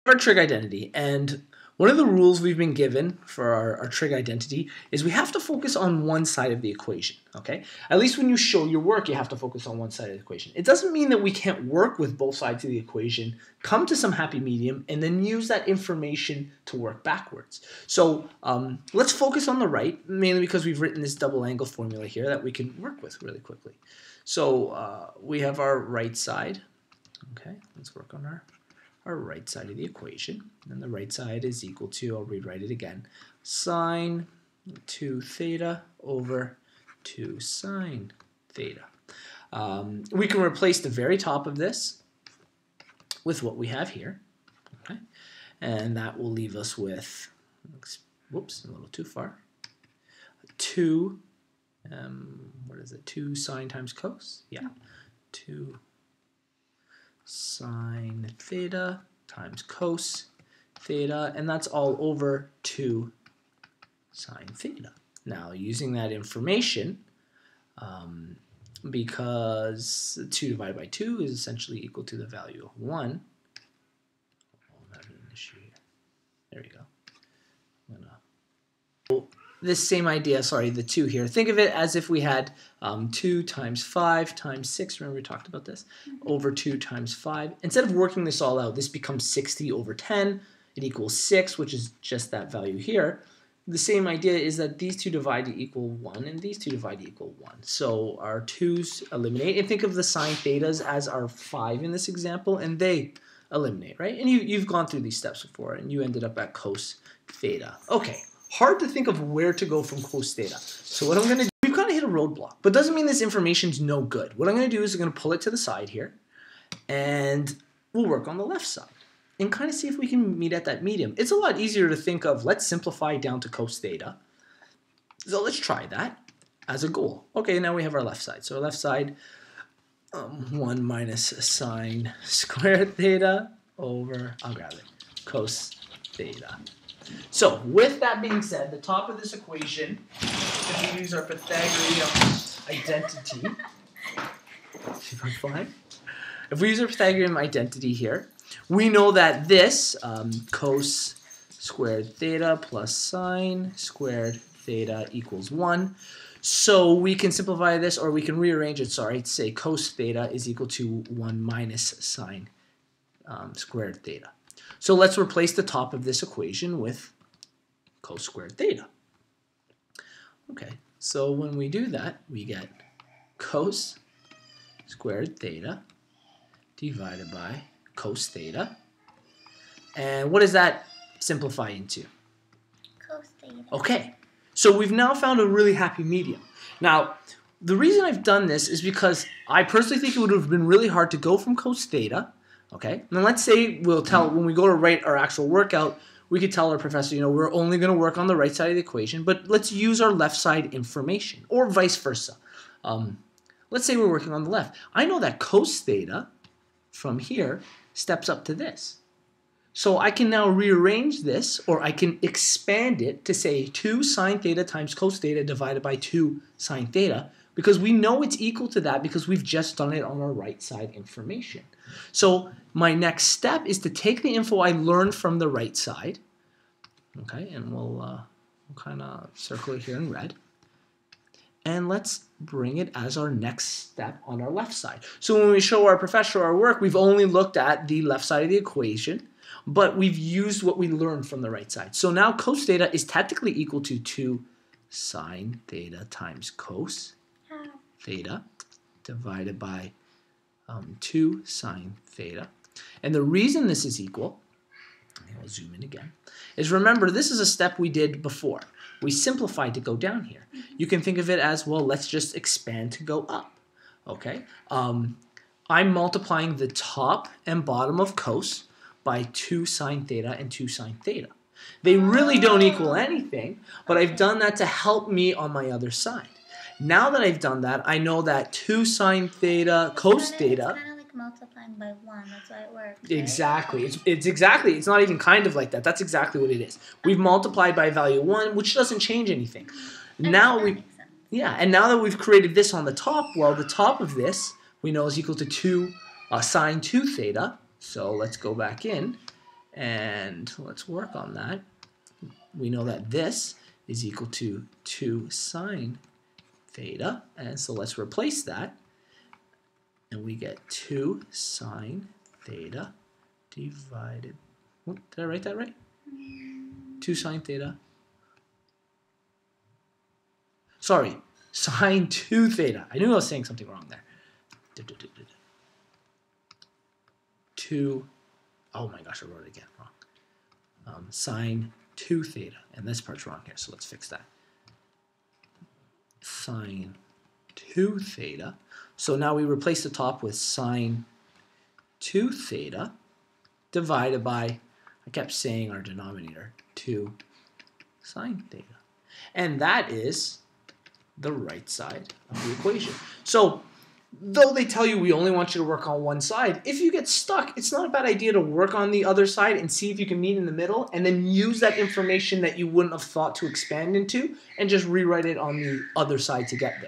our trig identity, and one of the rules we've been given for our trig identity is we have to focus on one side of the equation, okay? At least when you show your work, you have to focus on one side of the equation. It doesn't mean that we can't work with both sides of the equation, come to some happy medium, and then use that information to work backwards. So let's focus on the right, mainly because we've written this double angle formula here that we can work with really quickly. So we have our right side. Okay, let's work on our right side of the equation. And the right side is equal to, I'll rewrite it again, sine 2 theta over 2 sine theta. We can replace the very top of this with what we have here. Okay, and that will leave us with, whoops, a little too far, 2, what is it, 2 sine times cos? Yeah, 2 sine theta times cos theta, and that's all over 2 sine theta. Now, using that information, because 2 divided by 2 is essentially equal to the value of 1. Oh, not an issue here. There we go. This same idea, sorry, the 2 here. Think of it as if we had 2 times 5 times 6, remember we talked about this, over 2 times 5. Instead of working this all out, this becomes 60 over 10. It equals 6, which is just that value here. The same idea is that these two divide to equal 1, and these two divide to equal 1. So our 2's eliminate, and think of the sine thetas as our 5 in this example, and they eliminate, right? And you've gone through these steps before, and you ended up at cos theta. Okay. Hard to think of where to go from cos theta. So what I'm going to do, we've kind of hit a roadblock, but doesn't mean this information's no good. What I'm going to do is I'm going to pull it to the side here, and we'll work on the left side and kind of see if we can meet at that medium. It's a lot easier to think of, let's simplify down to cos theta. So let's try that as a goal. Okay, now we have our left side. So our left side, 1 minus sine squared theta over, I'll grab it, cos theta. So, with that being said, the top of this equation, if we use our Pythagorean identity, if we use our Pythagorean identity here, we know that this cos squared theta plus sine squared theta equals 1. So we can simplify this, or we can rearrange it, sorry, to say cos theta is equal to 1 minus sine squared theta. So let's replace the top of this equation with cos squared theta. Okay, so when we do that, we get cos squared theta divided by cos theta. And what does that simplify into? Cos theta. Okay, so we've now found a really happy medium. Now, the reason I've done this is because I personally think it would have been really hard to go from cos theta. Okay, and let's say we'll tell, when we go to write our actual workout, we could tell our professor, you know, we're only going to work on the right side of the equation, but let's use our left side information, or vice versa. Let's say we're working on the left. I know that cos theta from here steps up to this. So I can now rearrange this, or I can expand it to say 2 sine theta times cos theta divided by 2 sine theta, because we know it's equal to that because we've just done it on our right side information. So my next step is to take the info I learned from the right side, okay, and we'll kind of circle it here in red, and let's bring it as our next step on our left side. So when we show our professor our work, we've only looked at the left side of the equation, but we've used what we learned from the right side. So now cos theta is technically equal to 2 sine theta times cos theta divided by 2 sine theta. And the reason this is equal, I'll zoom in again, is remember this is a step we did before. We simplified to go down here. You can think of it as, well, let's just expand to go up. Okay? I'm multiplying the top and bottom of cos by 2 sine theta and 2 sine theta. They really don't equal anything, but I've done that to help me on my other side. Now that I've done that, I know that 2 sine theta cos theta. It's kind of like multiplying by 1. That's why it works. Right? Exactly. It's exactly. It's not even kind of like that. That's exactly what it is. We've multiplied by value 1, which doesn't change anything. Now we, yeah, and now that we've created this on the top, well, the top of this we know is equal to 2 sine 2 theta. So let's go back in And let's work on that. We know that this is equal to 2 sine theta. And so let's replace that. And we get 2 sine theta divided. Did I write that right? 2 sine theta. Sorry, sine 2 theta. I knew I was saying something wrong there. 2. Oh my gosh, I wrote it again wrong. Sine 2 theta. And this part's wrong here, so let's fix that. Sine 2 theta. So now we replace the top with sine 2 theta divided by, I kept saying our denominator, 2 sine theta. And that is the right side of the equation. So though they tell you we only want you to work on one side, if you get stuck, it's not a bad idea to work on the other side and see if you can meet in the middle and then use that information that you wouldn't have thought to expand into and just rewrite it on the other side to get there.